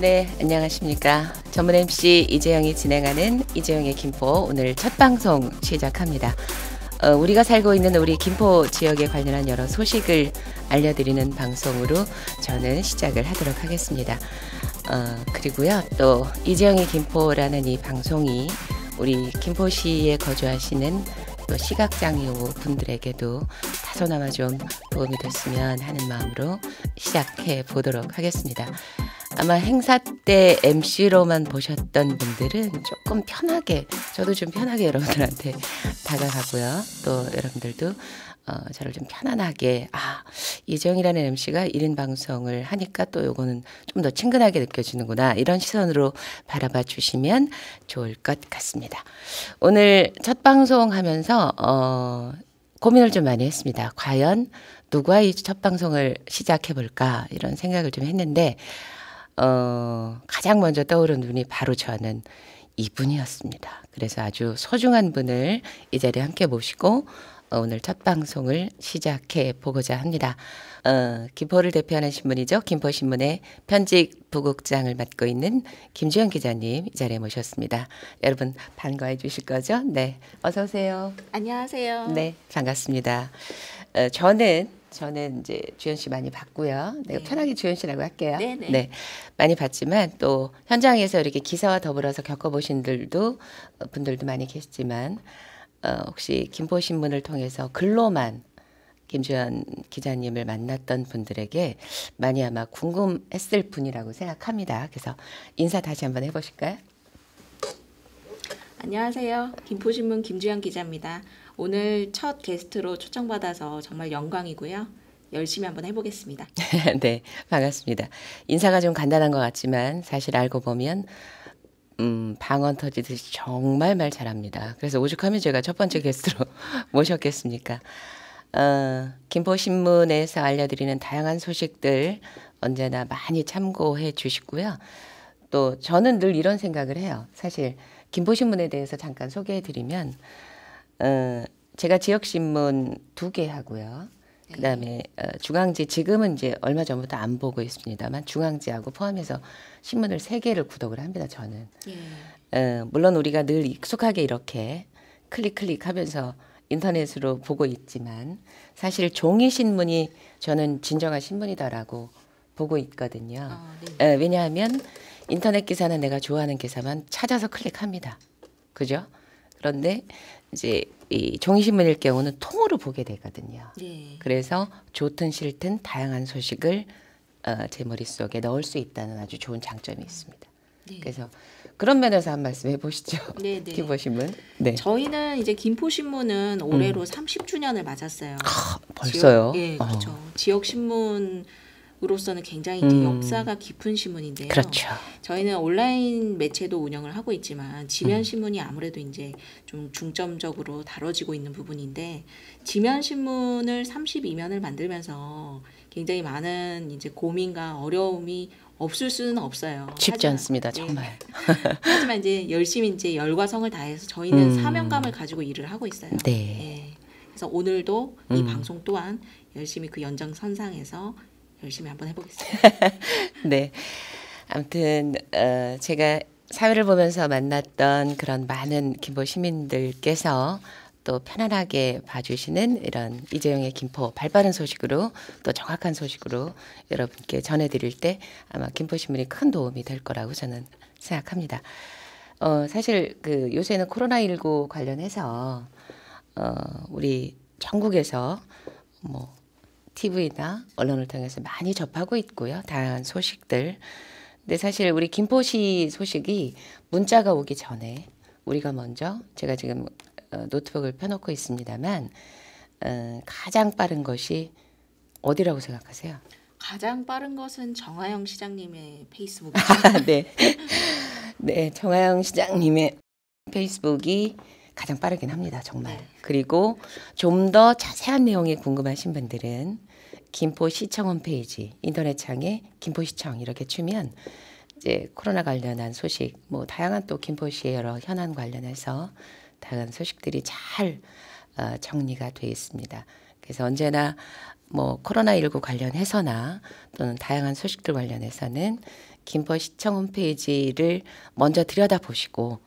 네, 안녕하십니까. 전문 MC 이재영이 진행하는 이재영의 김포 오늘 첫 방송 시작합니다. 우리가 살고 있는 우리 김포 지역에 관련한 여러 소식을 알려드리는 방송으로 저는 시작을 하도록 하겠습니다. 그리고요, 또 이재영의 김포라는 이 방송이 우리 김포시에 거주하시는 또 시각장애 분들에게도 다소나마 좀 도움이 됐으면 하는 마음으로 시작해 보도록 하겠습니다. 아마 행사 때 MC로만 보셨던 분들은 조금 편하게, 저도 좀 편하게 여러분들한테 다가가고요. 또 여러분들도 저를 좀 편안하게, 이재영이라는 MC가 1인 방송을 하니까 또 요거는 좀 더 친근하게 느껴지는구나, 이런 시선으로 바라봐 주시면 좋을 것 같습니다. 오늘 첫 방송 하면서 고민을 좀 많이 했습니다. 과연 누구와 이 첫 방송을 시작해 볼까, 이런 생각을 좀 했는데 가장 먼저 떠오른 분이 바로 저는 이분이었습니다. 그래서 아주 소중한 분을 이 자리에 함께 모시고 오늘 첫 방송을 시작해 보고자 합니다. 김포를 대표하는 신문이죠. 김포신문의 편집 부국장을 맡고 있는 김주현 기자님 이 자리에 모셨습니다. 여러분 반가워해 주실 거죠? 네, 어서 오세요. 안녕하세요. 네, 반갑습니다. 저는 이제 주현 씨 많이 봤고요. 내가 편하게 주현 씨라고 할게요. 네네. 네, 많이 봤지만 또 현장에서 이렇게 기사와 더불어서 겪어보신 분들도 많이 계시지만 혹시 김포신문을 통해서 글로만 김주현 기자님을 만났던 분들에게 많이 아마 궁금했을 분이라고 생각합니다. 그래서 인사 다시 한번 해보실까요? 안녕하세요. 김포신문 김주현 기자입니다. 오늘 첫 게스트로 초청받아서 정말 영광이고요. 열심히 한번 해보겠습니다. 네, 반갑습니다. 인사가 좀 간단한 것 같지만 사실 알고 보면 방언 터지듯이 정말 말 잘합니다. 그래서 오죽하면 제가 첫 번째 게스트로 모셨겠습니까? 김포신문에서 알려드리는 다양한 소식들 언제나 많이 참고해 주시고요. 또 저는 늘 이런 생각을 해요. 사실 김포신문에 대해서 잠깐 소개해 드리면 제가 지역신문 2개 하고요. 그다음에 중앙지, 지금은 이제 얼마 전부터 안 보고 있습니다만 중앙지하고 포함해서 신문을 3개를 구독을 합니다. 저는. 물론 우리가 늘 익숙하게 이렇게 클릭하면서 인터넷으로 보고 있지만 사실 종이 신문이 저는 진정한 신문이다라고 보고 있거든요. 왜냐하면 인터넷 기사는 내가 좋아하는 기사만 찾아서 클릭합니다. 그죠? 그런데 이제 이 종이신문일 경우는 통으로 보게 되거든요. 그래서 좋든 싫든 다양한 소식을 제 머릿속에 넣을 수 있다는 아주 좋은 장점이 있습니다. 그래서 그런 면에서 한 말씀 해보시죠. 김포신문. 네. 저희는 이제 김포신문은 올해로 30주년을 맞았어요. 벌써요? 그렇죠. 지역신문으로서는 굉장히 이제 역사가 깊은 신문인데요. 그렇죠. 저희는 온라인 매체도 운영을 하고 있지만 지면 신문이 아무래도 이제 좀 중점적으로 다뤄지고 있는 부분인데, 지면 신문을 32면을 만들면서 굉장히 많은 이제 고민과 어려움이 없을 수는 없어요. 쉽지 않습니다, 정말. 하지만 이제 열심히 이제 열과 성을 다해서 저희는 사명감을 가지고 일을 하고 있어요. 그래서 오늘도 이 방송 또한 열심히 그 연장선상에서 열심히 한번 해보겠습니다. 네. 아무튼 제가 사회를 보면서 만났던 그런 많은 김포 시민들께서 또 편안하게 봐주시는 이런 이재영의 김포 발빠른 소식으로, 또 정확한 소식으로 여러분께 전해드릴 때 아마 김포신문이 큰 도움이 될 거라고 저는 생각합니다. 사실 그 요새는 코로나19 관련해서 우리 전국에서 뭐 TV나 언론을 통해서 많이 접하고 있고요. 다양한 소식들. 근데 사실 우리 김포시 소식이 문자가 오기 전에 우리가 먼저, 제가 지금 노트북을 펴놓고 있습니다만 가장 빠른 것이 어디라고 생각하세요? 가장 빠른 것은 정하영 시장님의 페이스북. 네, 정하영 시장님의 페이스북이 가장 빠르긴 합니다, 정말. 그리고 좀 더 자세한 내용이 궁금하신 분들은 김포시청 홈페이지 인터넷창에 김포시청 이렇게 치면 이제 코로나 관련한 소식, 뭐 다양한 또 김포시의 여러 현안 관련해서 다양한 소식들이 잘 정리가 되어 있습니다. 그래서 언제나 뭐 코로나19 관련해서나 또는 다양한 소식들 관련해서는 김포시청 홈페이지를 먼저 들여다보시고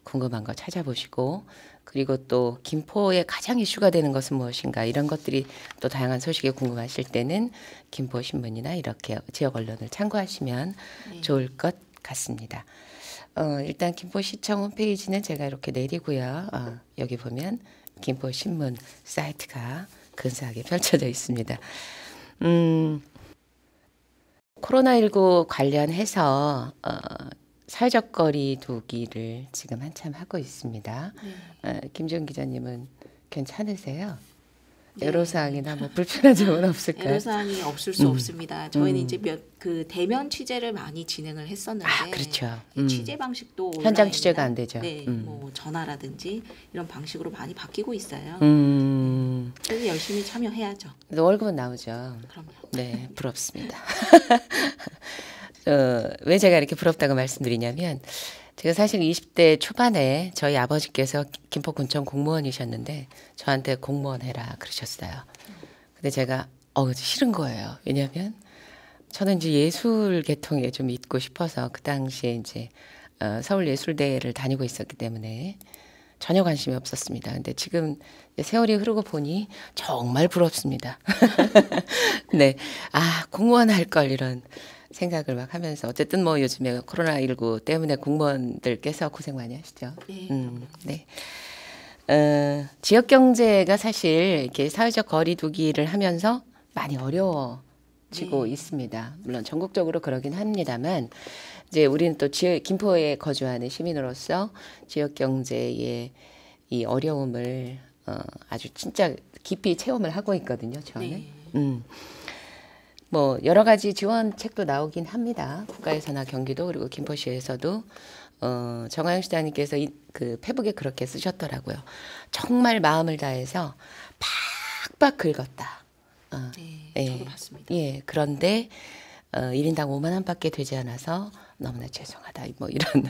궁금한 거 찾아보시고 그리고 또 김포에 가장 이슈가 되는 것은 무엇인가 이런 것들이 또 다양한 소식이 궁금하실 때는 김포신문이나 이렇게 지역 언론을 참고하시면 좋을 것 같습니다. 일단 김포시청 홈페이지는 제가 이렇게 내리고요. 여기 보면 김포신문 사이트가 근사하게 펼쳐져 있습니다. 코로나19 관련해서 사회적 거리 두기를 지금 한참 하고 있습니다. 김지훈 기자님은 괜찮으세요? 네. 애로사항이나 뭐 불편한 점은 없을까요? 애로사항이 없을 수 없습니다. 저희는 이제 그 대면 취재를 많이 진행을 했었는데 그렇죠. 취재 방식도 현장 취재가 안 되죠. 네, 뭐 전화라든지 이런 방식으로 많이 바뀌고 있어요. 그래서 열심히 참여해야죠. 월급은 나오죠. 그럼요. 네, 부럽습니다. 왜 제가 이렇게 부럽다고 말씀드리냐면 제가 사실 20대 초반에 저희 아버지께서 김포군청 공무원이셨는데 저한테 공무원 해라 그러셨어요. 근데 제가 싫은 거예요. 왜냐하면 저는 이제 예술 계통에 좀 있고 싶어서 그 당시에 이제 서울예술대를 다니고 있었기 때문에 전혀 관심이 없었습니다. 근데 지금 세월이 흐르고 보니 정말 부럽습니다. 네, 공무원 할 걸 이런 생각을 막 하면서 어쨌든 뭐 요즘에 코로나19 때문에 공무원들께서 고생 많이 하시죠. 네. 네. 지역 경제가 사실 이렇게 사회적 거리 두기를 하면서 많이 어려워지고 있습니다. 물론 전국적으로 그러긴 합니다만 이제 우리는 또 김포에 거주하는 시민으로서 지역 경제의 이 어려움을 아주 진짜 깊이 체험을 하고 있거든요. 저는. 네. 뭐 여러 가지 지원책도 나오긴 합니다. 국가에서나 경기도 그리고 김포시에서도 정하영 시장님께서 그 페북에 그렇게 쓰셨더라고요. 정말 마음을 다해서 팍팍 긁었다. 네, 저도 봤습니다. 예, 그런데 1인당 5만 원밖에 되지 않아서 너무나 죄송하다. 뭐 이런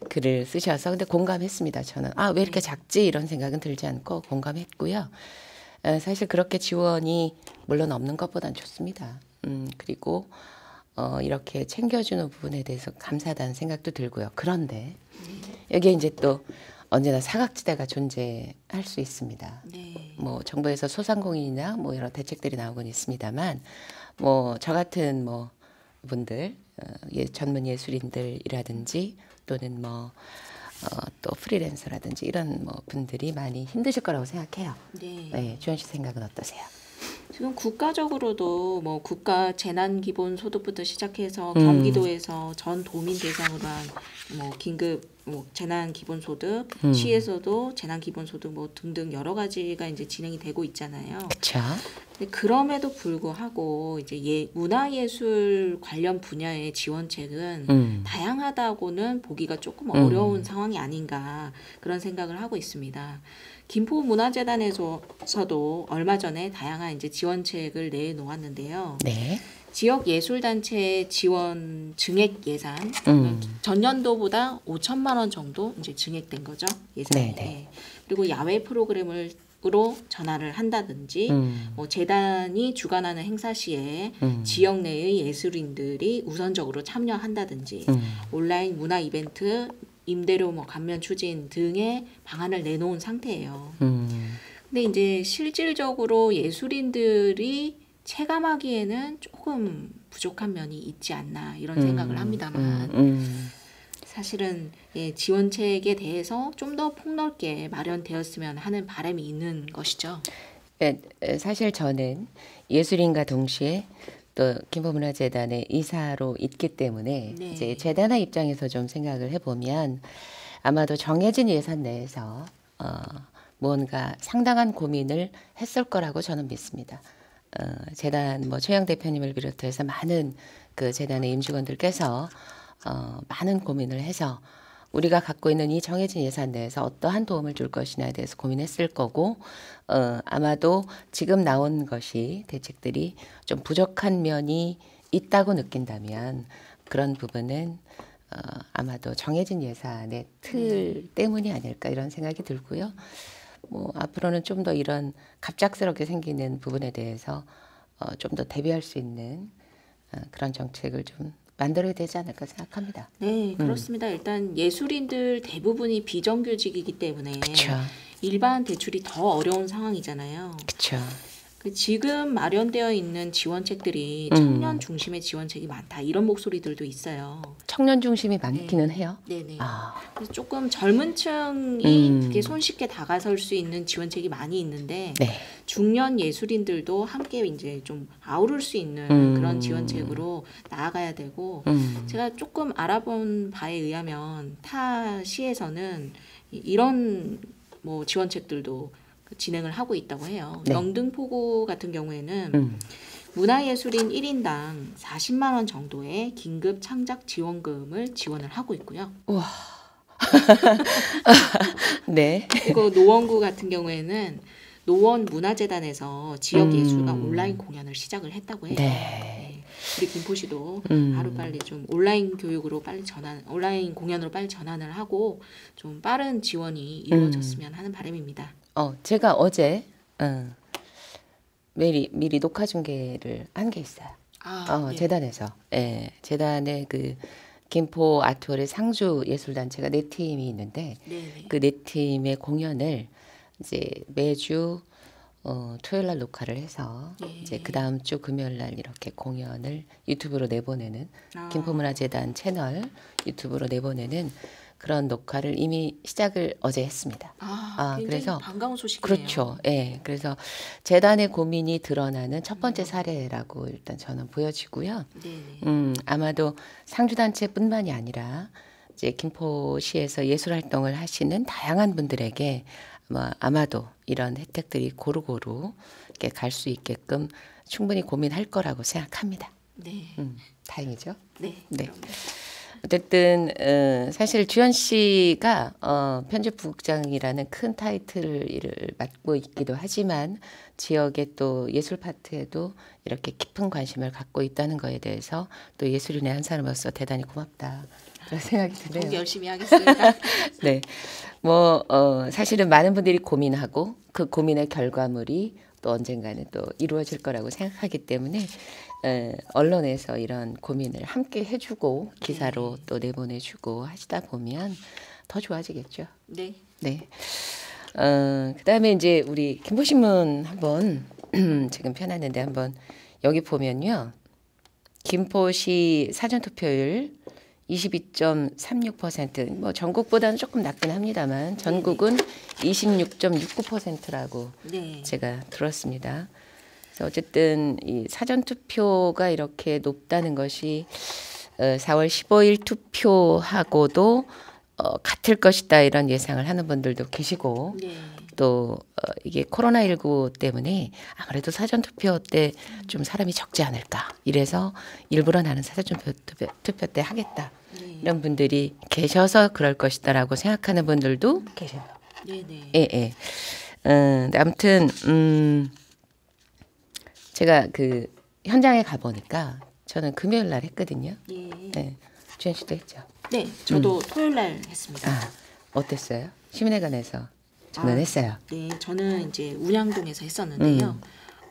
글을 쓰셔서 근데 공감했습니다. 저는 왜 이렇게 작지 이런 생각은 들지 않고 공감했고요. 사실 그렇게 지원이 물론 없는 것보단 좋습니다. 그리고 이렇게 챙겨주는 부분에 대해서 감사하다는 생각도 들고요. 그런데 여기에 이제 또 언제나 사각지대가 존재할 수 있습니다. 네. 뭐 정부에서 소상공인이나 뭐 여러 대책들이 나오곤 있습니다만 뭐 저 같은 뭐 분들 전문 예술인들이라든지 또는 뭐 또 프리랜서라든지 이런 뭐 분들이 많이 힘드실 거라고 생각해요. 네, 주현 씨 생각은 어떠세요? 지금 국가적으로도 뭐 국가 재난기본소득부터 시작해서 경기도에서 전 도민 대상으로 한 뭐 긴급 뭐 재난기본소득, 시에서도 재난기본소득 뭐 등등 여러 가지가 이제 진행이 되고 있잖아요. 그렇죠. 근데 그럼에도 불구하고 이제 문화예술 관련 분야의 지원책은 다양하다고는 보기가 조금 어려운 상황이 아닌가 그런 생각을 하고 있습니다. 김포문화재단에서도 얼마 전에 다양한 이제 지원책을 내놓았는데요. 네. 지역 예술단체 지원 증액 예산 전년도보다 5천만 원 정도 이제 증액된 거죠 예산이. 네. 그리고 야외 프로그램으로 전환을 한다든지 뭐 재단이 주관하는 행사 시에 지역 내의 예술인들이 우선적으로 참여한다든지 온라인 문화 이벤트 임대료 뭐 감면 추진 등의 방안을 내놓은 상태예요. 근데 이제 실질적으로 예술인들이 체감하기에는 조금 부족한 면이 있지 않나 이런 생각을 합니다만 사실은 지원책에 대해서 좀 더 폭넓게 마련되었으면 하는 바람이 있는 것이죠. 사실 저는 예술인과 동시에 또 김포문화재단의 이사로 있기 때문에 이제 재단의 입장에서 좀 생각을 해보면 아마도 정해진 예산 내에서 뭔가 상당한 고민을 했을 거라고 저는 믿습니다. 재단 뭐 최영 대표님을 비롯해서 많은 그 재단의 임직원들께서 많은 고민을 해서 우리가 갖고 있는 이 정해진 예산 내에서 어떠한 도움을 줄 것이냐에 대해서 고민했을 거고 아마도 지금 나온 것이 대책들이 좀 부족한 면이 있다고 느낀다면 그런 부분은 아마도 정해진 예산의 틀 때문이 아닐까 이런 생각이 들고요. 뭐 앞으로는 좀 더 이런 갑작스럽게 생기는 부분에 대해서 좀 더 대비할 수 있는 그런 정책을 좀 만들어야 되지 않을까 생각합니다. 네, 그렇습니다. 일단 예술인들 대부분이 비정규직이기 때문에 그렇죠. 일반 대출이 더 어려운 상황이잖아요. 그렇죠. 지금 마련되어 있는 지원책들이 청년 중심의 지원책이 많다 이런 목소리들도 있어요. 청년 중심이 많기는 해요. 네네. 아, 그래서 조금 젊은 층이 그게 손쉽게 다가설 수 있는 지원책이 많이 있는데 네. 중년 예술인들도 함께 이제 좀 아우를 수 있는 그런 지원책으로 나아가야 되고 제가 조금 알아본 바에 의하면 타 시에서는 이런 뭐 지원책들도 진행을 하고 있다고 해요. 네. 영등포구 같은 경우에는 문화예술인 1인당 40만 원 정도의 긴급 창작 지원금을 지원을 하고 있고요. 우와. 네. 그리고 노원구 같은 경우에는 노원문화재단에서 지역 예술가 온라인 공연을 시작을 했다고 해요. 네. 우리 김포시도 하루빨리 좀 온라인 교육으로 빨리 온라인 공연으로 빨리 전환을 하고 좀 빠른 지원이 이루어졌으면 하는 바람입니다. 제가 어제 미리 녹화 중계를 한 게 있어요. 네. 재단에서. 예, 재단의 그 김포 아트월의 상주 예술단체가 4팀이 있는데 네네. 그 4팀의 공연을 이제 매주 토요일 날 녹화를 해서 이제 그 다음 주 금요일 날 이렇게 공연을 유튜브로 내보내는 김포문화재단 채널 유튜브로 내보내는 그런 녹화를 이미 시작을 어제 했습니다. 굉장히 그래서 반가운 소식이네요. 그렇죠. 예. 그래서 재단의 고민이 드러나는 첫 번째 사례라고 일단 저는 보여지고요. 네네. 아마도 상주단체뿐만이 아니라 이제 김포시에서 예술 활동을 하시는 다양한 분들에게 아마도 이런 혜택들이 고루고루 이렇게 갈 수 있게끔 충분히 고민할 거라고 생각합니다. 네. 다행이죠. 네. 네. 그럼요. 어쨌든 사실 주현 씨가 편집부국장이라는 큰 타이틀을 맡고 있기도 하지만 지역의 또 예술 파트에도 이렇게 깊은 관심을 갖고 있다는 거에 대해서 또 예술인의 한 사람으로서 대단히 고맙다 그런 생각이 드네요. 더 열심히 하겠습니다. 네, 사실은 많은 분들이 고민하고 그 고민의 결과물이 또 언젠가는 또 이루어질 거라고 생각하기 때문에 언론에서 이런 고민을 함께 해주고 기사로 또 내보내주고 하시다 보면 더 좋아지겠죠. 네. 네. 그다음에 이제 우리 김포신문 한번 지금 펴놨는데 한번 여기 보면요. 김포시 사전투표율 22.36%. 뭐 전국보다는 조금 낮긴 합니다만 전국은 26.69%라고 네. 제가 들었습니다. 그래서 어쨌든 이 사전 투표가 이렇게 높다는 것이 4월 15일 투표하고도 같을 것이다 이런 예상을 하는 분들도 계시고 네. 또 이게 코로나19 때문에 아무래도 사전 투표 때 좀 사람이 적지 않을까 이래서 일부러 나는 사전 투표 때 하겠다 이런 분들이 계셔서 그럴 것이다라고 생각하는 분들도 계셔요. 네네. 예. 아무튼 제가 그 현장에 가 보니까 저는 금요일 날 했거든요. 예. 네, 주현 씨도 했죠. 네, 저도 토요일 날 했습니다. 어땠어요? 시민회관에서 저는 했어요. 네, 저는 이제 운양동에서 했었는데요.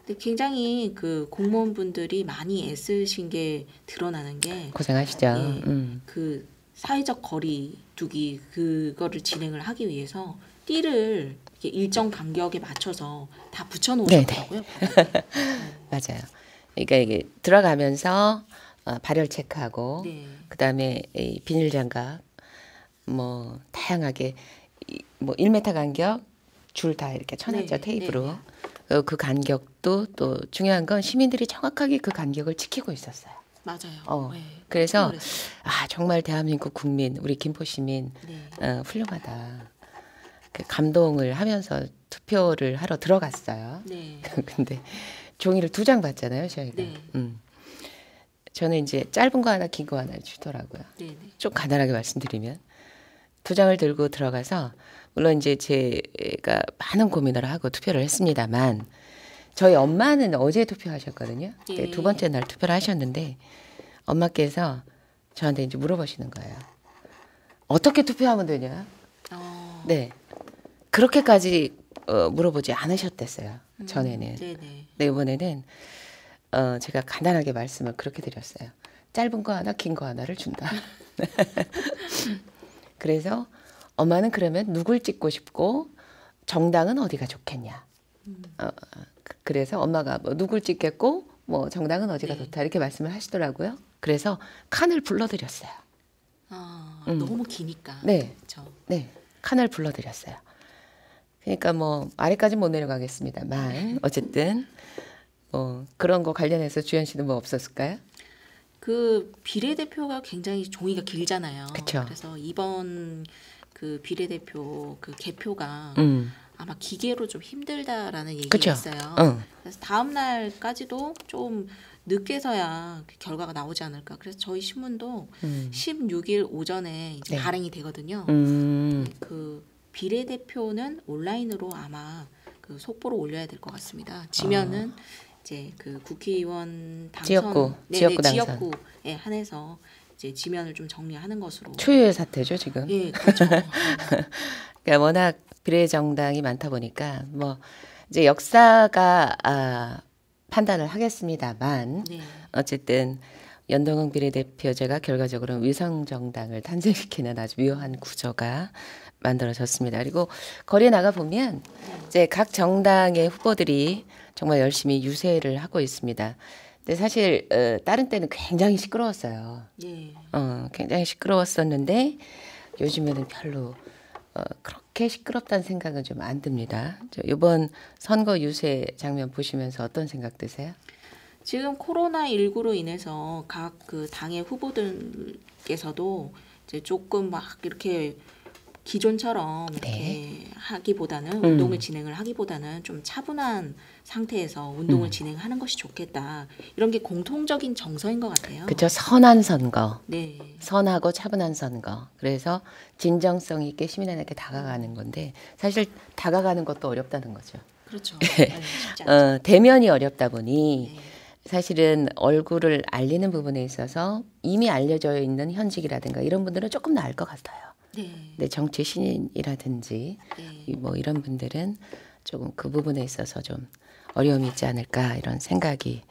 근데 굉장히 그 공무원분들이 많이 애쓰신 게 드러나는 게 고생하시죠. 예, 그 사회적 거리 두기 그거를 진행을 하기 위해서 띠를 이렇게 일정 간격에 맞춰서 다 붙여놓으셨더라고요. 맞아요. 그러니까 이게 들어가면서 발열 체크하고 네. 그다음에 이 비닐 장갑 뭐 다양하게 뭐 1m 간격 줄 다 이렇게 쳐놨죠. 네, 테이프로. 그 간격도 또 중요한 건 시민들이 정확하게 그 간격을 지키고 있었어요. 맞아요. 네, 그래서 정말 대한민국 국민 우리 김포 시민 네. 훌륭하다. 그 감동을 하면서 투표를 하러 들어갔어요. 네. 근데 종이를 2장 받잖아요, 저희가. 네. 저는 이제 짧은 거 하나, 긴 거 하나 주더라고요. 네. 좀 간단하게 말씀드리면 2장을 들고 들어가서 물론 이제 제가 많은 고민을 하고 투표를 했습니다만 저희 엄마는 어제 투표하셨거든요. 예. 2번째 날 투표를 하셨는데 엄마께서 저한테 이제 물어보시는 거예요. 어떻게 투표하면 되냐? 네. 그렇게까지 물어보지 않으셨댔어요. 전에는. 네네. 네, 이번에는 제가 간단하게 말씀을 그렇게 드렸어요. 짧은 거 하나, 긴 거 하나를 준다. 그래서 엄마는 그러면 누굴 찍고 싶고 정당은 어디가 좋겠냐. 그래서 엄마가 뭐 누굴 찍겠고 뭐 정당은 어디가 네. 좋다 이렇게 말씀을 하시더라고요. 그래서 칸을 불러드렸어요. 너무 기니까. 네. 그렇죠. 네, 칸을 불러드렸어요. 그러니까 뭐 아래까지 못 내려가겠습니다만 어쨌든 뭐 그런 거 관련해서 주연 씨는 뭐 없었을까요? 그 비례대표가 굉장히 종이가 길잖아요. 그쵸. 그래서 이번 그 비례대표 그 개표가 아마 기계로 좀 힘들다라는 얘기가 그쵸. 있어요. 그래서 다음 날까지도 좀 늦게서야 그 결과가 나오지 않을까. 그래서 저희 신문도 16일 오전에 이제 네. 발행이 되거든요. 그 비례대표는 온라인으로 아마 그 속보로 올려야 될 것 같습니다. 지면은 이제 그 국회의원 당선 지역구, 지역구 당선. 지역구에 한해서 이제 지면을 좀 정리하는 것으로. 초유의 사태죠 지금. 예, 그렇죠. 그러니까 워낙 비례정당이 많다 보니까 뭐 이제 역사가 판단을 하겠습니다만 네. 어쨌든 연동형 비례대표제가 결과적으로 위성정당을 탄생시키는 아주 묘한 구조가 만들어졌습니다. 그리고 거리에 나가 보면 이제 각 정당의 후보들이 정말 열심히 유세를 하고 있습니다. 근데 사실 다른 때는 굉장히 시끄러웠어요. 예. 굉장히 시끄러웠었는데 요즘에는 별로 그렇게 시끄럽다는 생각은 좀 안 듭니다. 이번 선거 유세 장면 보시면서 어떤 생각 드세요? 지금 코로나19로 인해서 각 그 당의 후보들께서도 이제 조금 막 이렇게 기존처럼 이렇게 네. 하기보다는 운동을 진행을 하기보다는 좀 차분한 상태에서 운동을 진행하는 것이 좋겠다. 이런 게 공통적인 정서인 것 같아요. 그렇죠. 선한 선거. 네. 선하고 차분한 선거. 그래서 진정성 있게 시민에게 다가가는 건데 사실 다가가는 것도 어렵다는 거죠. 그렇죠. 네, 쉽지 않죠. 대면이 어렵다 보니 네. 사실은 얼굴을 알리는 부분에 있어서 이미 알려져 있는 현직이라든가 이런 분들은 조금 나을 것 같아요. 네. 네, 정치 신인이라든지 네. 뭐 이런 분들은 조금 그 부분에 있어서 좀 어려움이 있지 않을까 이런 생각이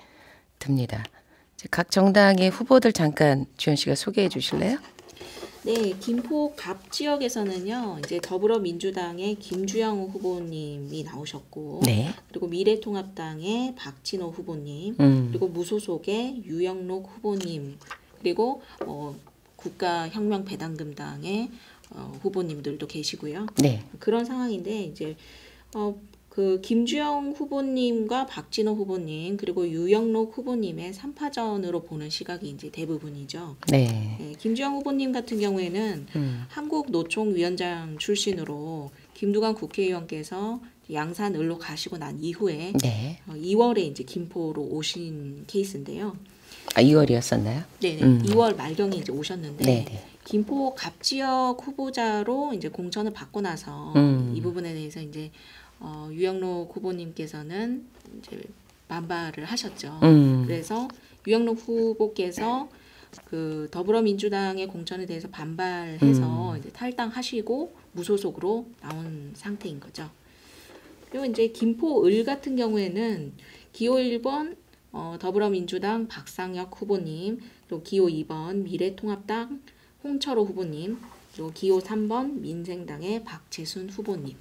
듭니다. 이제 각 정당의 후보들 잠깐 주연 씨가 소개해 주실래요? 네, 김포 갑 지역에서는요, 이제 더불어민주당의 김주영 후보님이 나오셨고, 네. 그리고 미래통합당의 박진호 후보님, 그리고 무소속의 유영록 후보님, 그리고 국가혁명배당금당의 후보님들도 계시고요. 네. 그런 상황인데 이제 그 김주영 후보님과 박진호 후보님 그리고 유영록 후보님의 3파전으로 보는 시각이 이제 대부분이죠. 네. 네, 김주영 후보님 같은 경우에는 한국노총위원장 출신으로 김두관 국회의원께서 양산을로 가시고 난 이후에 네. 2월에 이제 김포로 오신 케이스인데요. 2월이었었나요? 네, 2월 말경에 이제 오셨는데 네. 김포 갑 지역 후보자로 이제 공천을 받고 나서 이 부분에 대해서 이제 유영록 후보님께서는 이제 반발을 하셨죠. 그래서 유영록 후보께서 그 더불어민주당의 공천에 대해서 반발해서 이제 탈당하시고 무소속으로 나온 상태인 거죠. 그리고 이제 김포을 같은 경우에는 기호 1번 더불어민주당 박상혁 후보님, 그리고 기호 2번 미래통합당 홍철호 후보님, 그리고 기호 3번 민생당의 박재순 후보님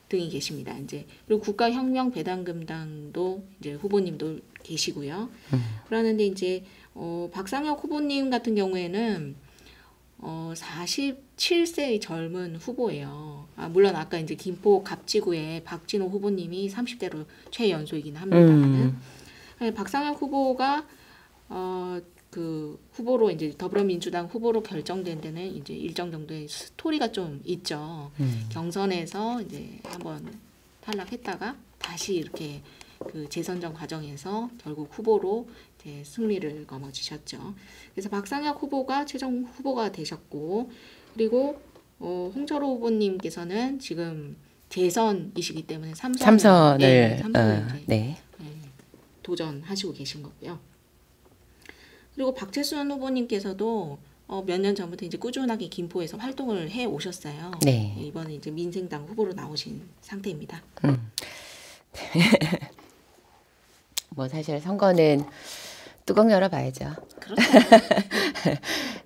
등이 계십니다. 이제 그리고 국가혁명배당금당도 이제 후보님도 계시고요. 그러는데 이제 박상혁 후보님 같은 경우에는 47세의 젊은 후보예요. 물론 아까 이제 김포 갑지구의 박진호 후보님이 30대로 최연소이긴 합니다만은 박상혁 후보가 그 후보로 이제 더불어민주당 후보로 결정된 데는 이제 일정 정도의 스토리가 좀 있죠. 경선에서 이제 한번 탈락했다가 다시 이렇게 그 재선정 과정에서 결국 후보로 이제 승리를 거머쥐셨죠. 그래서 박상혁 후보가 최종 후보가 되셨고, 그리고 홍철호 후보님께서는 지금 재선이시기 때문에 삼선을 이제 도전하시고 계신 거고요. 그리고 박재순 후보님께서도 몇 년 전부터 이제 꾸준하게 김포에서 활동을 해 오셨어요. 네. 이번에 이제 민생당 후보로 나오신 상태입니다. 뭐 사실 선거는 뚜껑 열어봐야죠. 그렇죠.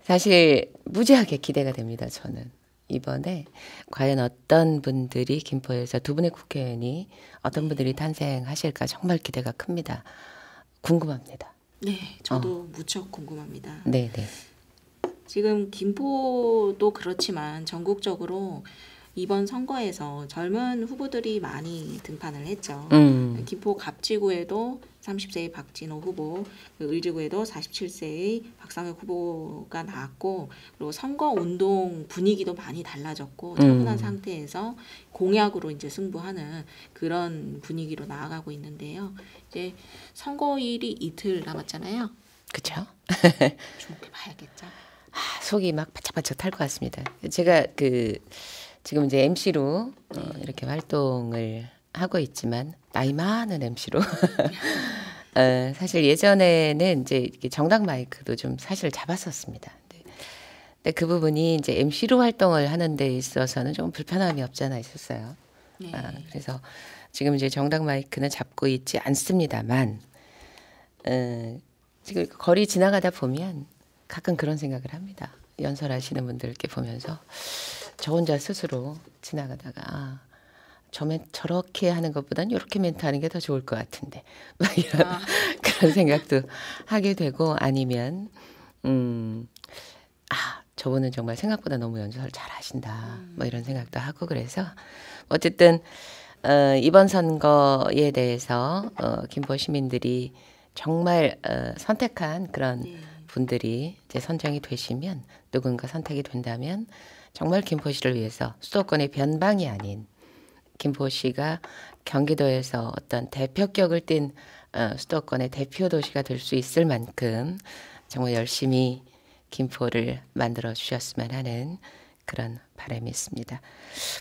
사실 무지하게 기대가 됩니다. 저는 이번에 과연 어떤 분들이 김포에서 두 분의 국회의원이 어떤 분들이 탄생하실까 정말 기대가 큽니다. 궁금합니다. 네, 저도 무척 궁금합니다. 네, 네. 지금 김포도 그렇지만 전국적으로 이번 선거에서 젊은 후보들이 많이 등판을 했죠. 김포 갑지구에도 30세의 박진호 후보, 을지구에도 47세의 박상혁 후보가 나왔고, 그리고 선거 운동 분위기도 많이 달라졌고 차분한 상태에서 공약으로 이제 승부하는 그런 분위기로 나아가고 있는데요. 이제 선거일이 이틀 남았잖아요. 그렇죠. 주목해 봐야겠죠. 속이 막 바짝바짝 탈 것 같습니다. 제가 지금 이제 MC로 이렇게 활동을 하고 있지만 나이 많은 MC로 사실 예전에는 이제 이렇게 정당 마이크도 좀 사실 잡았었습니다. 근데 그 부분이 이제 MC로 활동을 하는 데 있어서는 좀 불편함이 없잖아 있었어요. 네. 그래서 지금 이제 정당 마이크는 잡고 있지 않습니다만 지금 거리 지나가다 보면 가끔 그런 생각을 합니다. 연설하시는 분들께 보면서 저 혼자 스스로 지나가다가 저렇게 하는 것보다는 이렇게 멘트하는 게 더 좋을 것 같은데 막 이런 그런 생각도 하게 되고 아니면 저분은 정말 생각보다 너무 연설을 잘하신다 뭐 이런 생각도 하고 그래서 어쨌든 이번 선거에 대해서 김포 시민들이 정말 선택한 그런 분들이 이제 선정이 되시면 누군가 선택이 된다면 정말 김포시를 위해서 수도권의 변방이 아닌 김포시가 경기도에서 어떤 대표격을 띈 수도권의 대표 도시가 될 수 있을 만큼 정말 열심히 김포를 만들어 주셨으면 하는 그런 바람이 있습니다.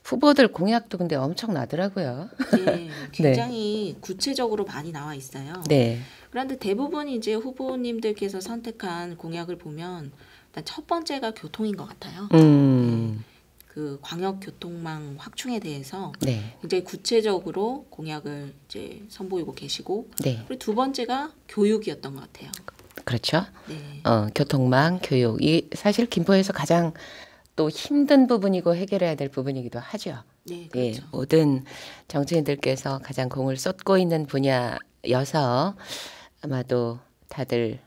후보들 공약도 근데 엄청 나더라고요. 네, 굉장히 구체적으로 많이 나와 있어요. 네. 그런데 대부분 이제 후보님들께서 선택한 공약을 보면 일단 첫 번째가 교통인 것 같아요. 네, 그 광역 교통망 확충에 대해서 굉장히 구체적으로 공약을 이제 선보이고 계시고, 그리고 두 번째가 교육이었던 것 같아요. 그렇죠. 네. 교통망, 교육이 사실 김포에서 가장 또 힘든 부분이고 해결해야 될 부분이기도 하죠. 네, 그렇죠. 모든 정치인들께서 가장 공을 쏟고 있는 분야여서 아마도 다들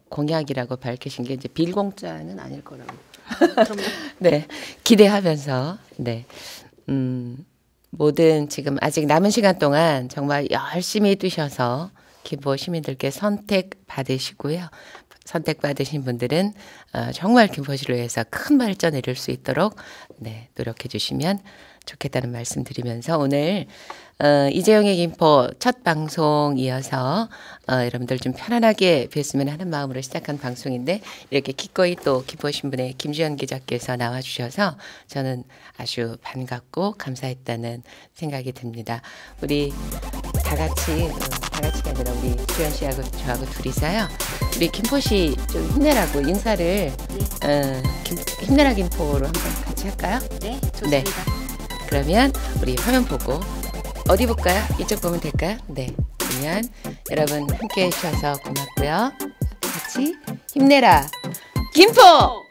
공약이라고 밝히신 게 이제 빌공짜는 아닐 거라고. 그럼요. 네, 기대하면서 모든 지금 아직 남은 시간 동안 정말 열심히 뛰셔서 김포 시민들께 선택받으시고요. 선택받으신 분들은 정말 김포시를 위해서 큰 발전을 이룰 수 있도록 노력해 주시면 좋겠다는 말씀 드리면서 오늘 이재용의 김포 첫 방송 이어서 여러분들 좀 편안하게 뵀으면 하는 마음으로 시작한 방송인데 이렇게 기꺼이 또 김포신문의 김주현 기자께서 나와주셔서 저는 아주 반갑고 감사했다는 생각이 듭니다. 우리 다 같이가 아니라 우리 주현 씨하고 저하고 둘이서요. 우리 김포시 좀 힘내라고 인사를 힘내라 김포로 한번 같이 할까요? 네, 좋습니다. 네. 그러면 우리 화면 보고 어디 볼까요? 이쪽 보면 될까요? 네. 그러면 여러분 함께 해주셔서 고맙고요. 같이 힘내라 김포!